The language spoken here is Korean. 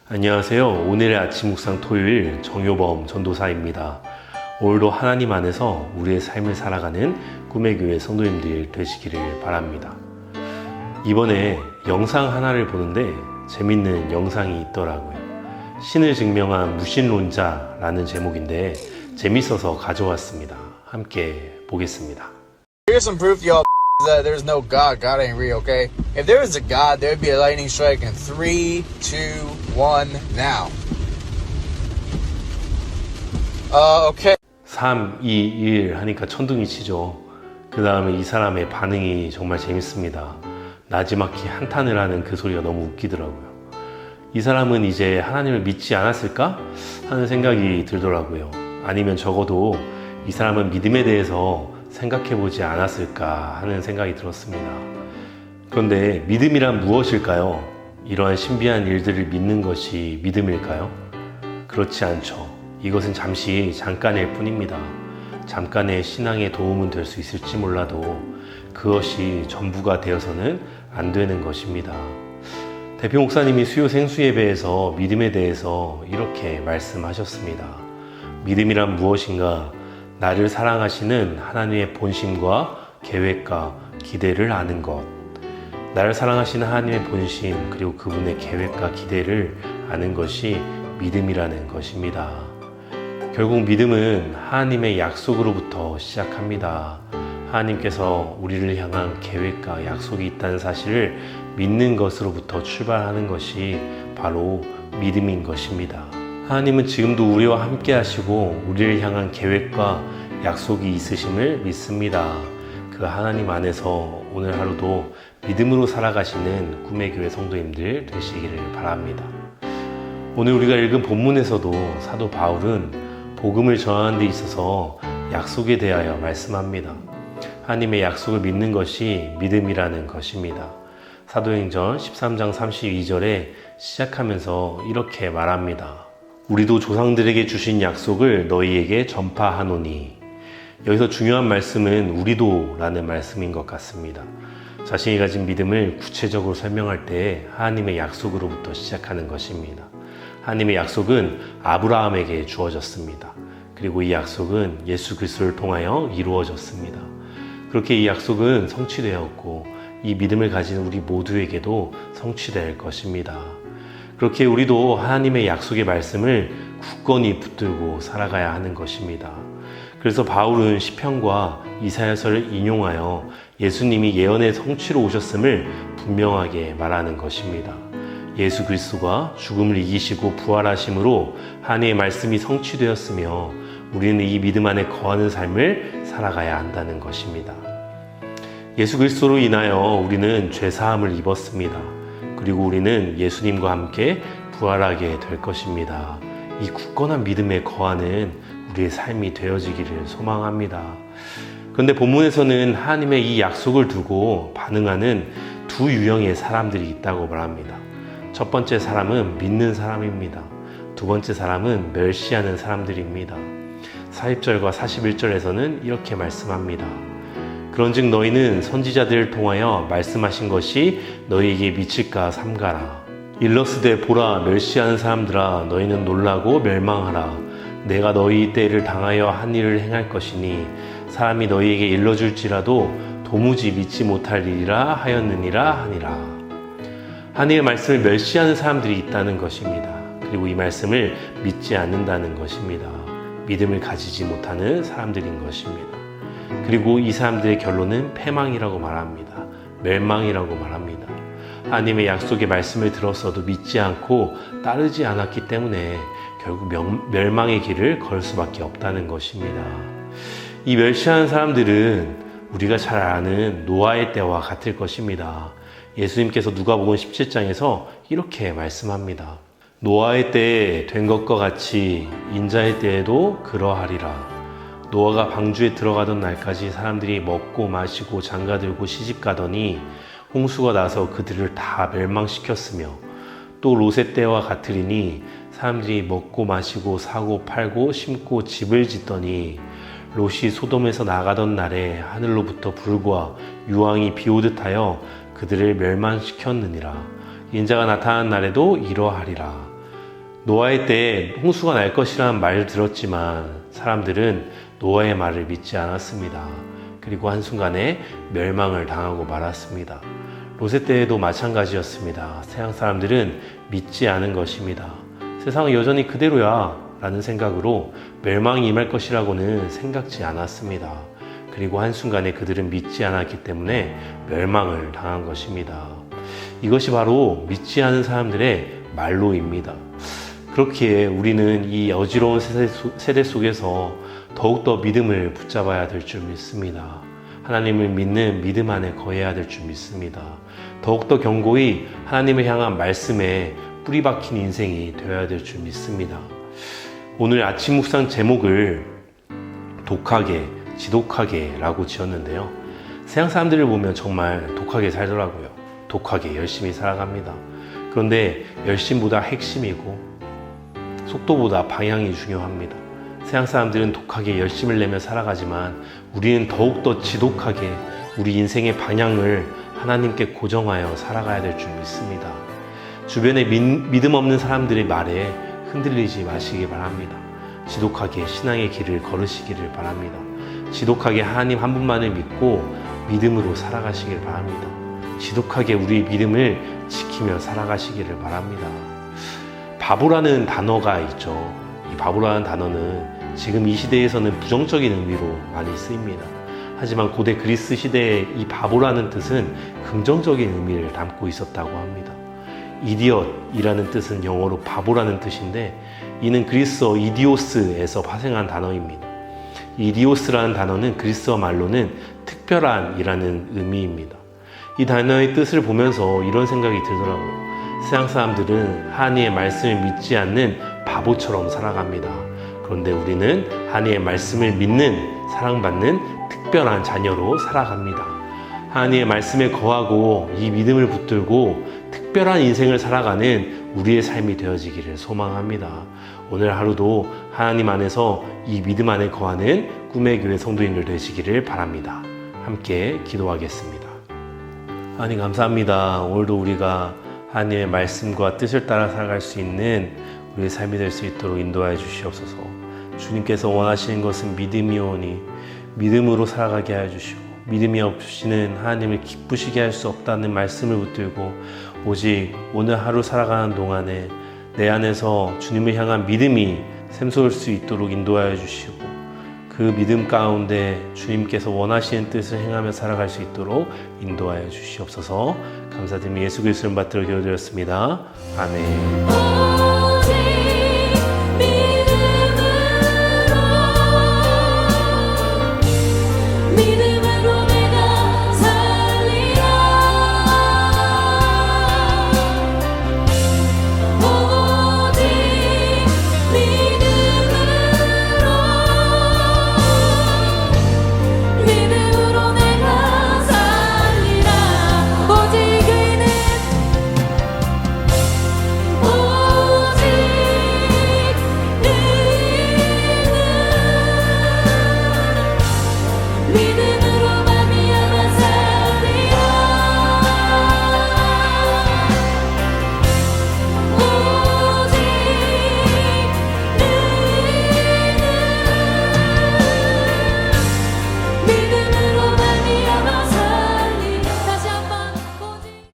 안녕하세요. 오늘의 아침 묵상 토요일 정효범 전도사입니다. 오늘도 하나님 안에서 우리의 삶을 살아가는 꿈의 교회 성도님들 되시기를 바랍니다. 이번에 영상 하나를 보는데 재밌는 영상이 있더라고요. 신을 증명한 무신론자라는 제목인데 재밌어서 가져왔습니다. 함께 보겠습니다. Here's some proof, y'all, that there's no God. God ain't real, okay? If there was a God, there would be a lightning strike in 3, 2, 1, now. Okay. 3, 2, 1 하니까 천둥이 치죠. 그 다음에 이 사람의 반응이 정말 재밌습니다. 나지막히 한탄을 하는 그 소리가 너무 웃기더라고요. 이 사람은 이제 하나님을 믿지 않았을까 하는 생각이 들더라고요. 아니면 적어도 이 사람은 믿음에 대해서 생각해보지 않았을까 하는 생각이 들었습니다. 그런데 믿음이란 무엇일까요? 이러한 신비한 일들을 믿는 것이 믿음일까요? 그렇지 않죠. 이것은 잠깐일 뿐입니다. 잠깐의 신앙에 도움은 될 수 있을지 몰라도 그것이 전부가 되어서는 안 되는 것입니다. 대표 목사님이 수요 생수 예배에서 믿음에 대해서 이렇게 말씀하셨습니다. 믿음이란 무엇인가? 나를 사랑하시는 하나님의 본심과 계획과 기대를 아는 것. 나를 사랑하시는 하나님의 본심 그리고 그분의 계획과 기대를 아는 것이 믿음이라는 것입니다. 결국 믿음은 하나님의 약속으로부터 시작합니다. 하나님께서 우리를 향한 계획과 약속이 있다는 사실을 믿는 것으로부터 출발하는 것이 바로 믿음인 것입니다. 하나님은 지금도 우리와 함께 하시고 우리를 향한 계획과 약속이 있으심을 믿습니다. 그 하나님 안에서 오늘 하루도 믿음으로 살아가시는 꿈의 교회 성도님들 되시기를 바랍니다. 오늘 우리가 읽은 본문에서도 사도 바울은 복음을 전하는 데 있어서 약속에 대하여 말씀합니다. 하나님의 약속을 믿는 것이 믿음이라는 것입니다. 사도행전 13장 32절에 시작하면서 이렇게 말합니다. 우리도 조상들에게 주신 약속을 너희에게 전파하노니. 여기서 중요한 말씀은 우리도 라는 말씀인 것 같습니다. 자신이 가진 믿음을 구체적으로 설명할 때 하나님의 약속으로부터 시작하는 것입니다. 하나님의 약속은 아브라함에게 주어졌습니다. 그리고 이 약속은 예수 그리스도를 통하여 이루어졌습니다. 그렇게 이 약속은 성취되었고 이 믿음을 가진 우리 모두에게도 성취될 것입니다. 그렇게 우리도 하나님의 약속의 말씀을 굳건히 붙들고 살아가야 하는 것입니다. 그래서 바울은 시편과 이사야서를 인용하여 예수님이 예언의 성취로 오셨음을 분명하게 말하는 것입니다. 예수 그리스도가 죽음을 이기시고 부활하심으로 하나님의 말씀이 성취되었으며 우리는 이 믿음 안에 거하는 삶을 살아가야 한다는 것입니다. 예수 그리스도로 인하여 우리는 죄사함을 입었습니다. 그리고 우리는 예수님과 함께 부활하게 될 것입니다. 이 굳건한 믿음에 거하는 우리의 삶이 되어지기를 소망합니다. 그런데 본문에서는 하나님의 이 약속을 두고 반응하는 두 유형의 사람들이 있다고 말합니다. 첫 번째 사람은 믿는 사람입니다. 두 번째 사람은 멸시하는 사람들입니다. 40절과 41절에서는 이렇게 말씀합니다. 그런즉 너희는 선지자들을 통하여 말씀하신 것이 너희에게 미칠까 삼가라. 일러스되 보라 멸시하는 사람들아 너희는 놀라고 멸망하라. 내가 너희 때를 당하여 한 일을 행할 것이니 사람이 너희에게 일러줄지라도 도무지 믿지 못할 일이라 하였느니라 하니라. 하나님의 말씀을 멸시하는 사람들이 있다는 것입니다. 그리고 이 말씀을 믿지 않는다는 것입니다. 믿음을 가지지 못하는 사람들인 것입니다. 그리고 이 사람들의 결론은 패망이라고 말합니다. 멸망이라고 말합니다. 하나님의 약속의 말씀을 들었어도 믿지 않고 따르지 않았기 때문에 결국 멸망의 길을 걸 수밖에 없다는 것입니다. 이 멸시하는 사람들은 우리가 잘 아는 노아의 때와 같을 것입니다. 예수님께서 누가복음 17장에서 이렇게 말씀합니다. 노아의 때에 된 것과 같이 인자의 때에도 그러하리라. 노아가 방주에 들어가던 날까지 사람들이 먹고 마시고 장가들고 시집가더니 홍수가 나서 그들을 다 멸망시켰으며 또 롯의 때와 같으리니 사람들이 먹고 마시고 사고 팔고 심고 집을 짓더니 롯이 소돔에서 나가던 날에 하늘로부터 불과 유황이 비오듯 하여 그들을 멸망시켰느니라. 인자가 나타난 날에도 이러하리라. 노아의 때에 홍수가 날 것이라는 말을 들었지만 사람들은 노아의 말을 믿지 않았습니다. 그리고 한순간에 멸망을 당하고 말았습니다. 롯의 때에도 마찬가지였습니다. 세상 사람들은 믿지 않은 것입니다. 세상은 여전히 그대로야 라는 생각으로 멸망이 임할 것이라고는 생각지 않았습니다. 그리고 한순간에 그들은 믿지 않았기 때문에 멸망을 당한 것입니다. 이것이 바로 믿지 않은 사람들의 말로입니다. 그렇기에 우리는 이 어지러운 세대 속에서 더욱더 믿음을 붙잡아야 될 줄 믿습니다. 하나님을 믿는 믿음 안에 거해야 될 줄 믿습니다. 더욱더 견고히 하나님을 향한 말씀에 뿌리 박힌 인생이 되어야 될 줄 믿습니다. 오늘 아침 묵상 제목을 독하게, 지독하게 라고 지었는데요. 세상 사람들을 보면 정말 독하게 살더라고요. 독하게 열심히 살아갑니다. 그런데 열심보다 핵심이고 속도보다 방향이 중요합니다. 세상 사람들은 독하게 열심을 내며 살아가지만 우리는 더욱더 지독하게 우리 인생의 방향을 하나님께 고정하여 살아가야 될 줄 믿습니다. 주변에 믿음 없는 사람들의 말에 흔들리지 마시기 바랍니다. 지독하게 신앙의 길을 걸으시기를 바랍니다. 지독하게 하나님 한 분만을 믿고 믿음으로 살아가시길 바랍니다. 지독하게 우리의 믿음을 지키며 살아가시기를 바랍니다. 바보라는 단어가 있죠. 이 바보라는 단어는 지금 이 시대에서는 부정적인 의미로 많이 쓰입니다. 하지만 고대 그리스 시대의 이 바보라는 뜻은 긍정적인 의미를 담고 있었다고 합니다. 이디엇이라는 뜻은 영어로 바보라는 뜻인데 이는 그리스어 이디오스에서 파생한 단어입니다. 이디오스라는 단어는 그리스어 말로는 특별한이라는 의미입니다. 이 단어의 뜻을 보면서 이런 생각이 들더라고요. 세상 사람들은 하나님의 말씀을 믿지 않는 바보처럼 살아갑니다. 그런데 우리는 하나님의 말씀을 믿는 사랑받는 특별한 자녀로 살아갑니다. 하나님의 말씀에 거하고 이 믿음을 붙들고 특별한 인생을 살아가는 우리의 삶이 되어지기를 소망합니다. 오늘 하루도 하나님 안에서 이 믿음 안에 거하는 꿈의 교회 성도님들 되시기를 바랍니다. 함께 기도하겠습니다. 하나님 감사합니다. 오늘도 우리가 하나님의 말씀과 뜻을 따라 살아갈 수 있는 우리의 삶이 될 수 있도록 인도하여 주시옵소서. 주님께서 원하시는 것은 믿음이오니 믿음으로 살아가게 하여 주시고 믿음이 없이는 하나님을 기쁘시게 할 수 없다는 말씀을 붙들고 오직 오늘 하루 살아가는 동안에 내 안에서 주님을 향한 믿음이 샘솟을 수 있도록 인도하여 주시고 그 믿음 가운데 주님께서 원하시는 뜻을 행하며 살아갈 수 있도록 인도하여 주시옵소서. 감사드리며 예수 그리스도를 받들어 기도드렸습니다. 아멘.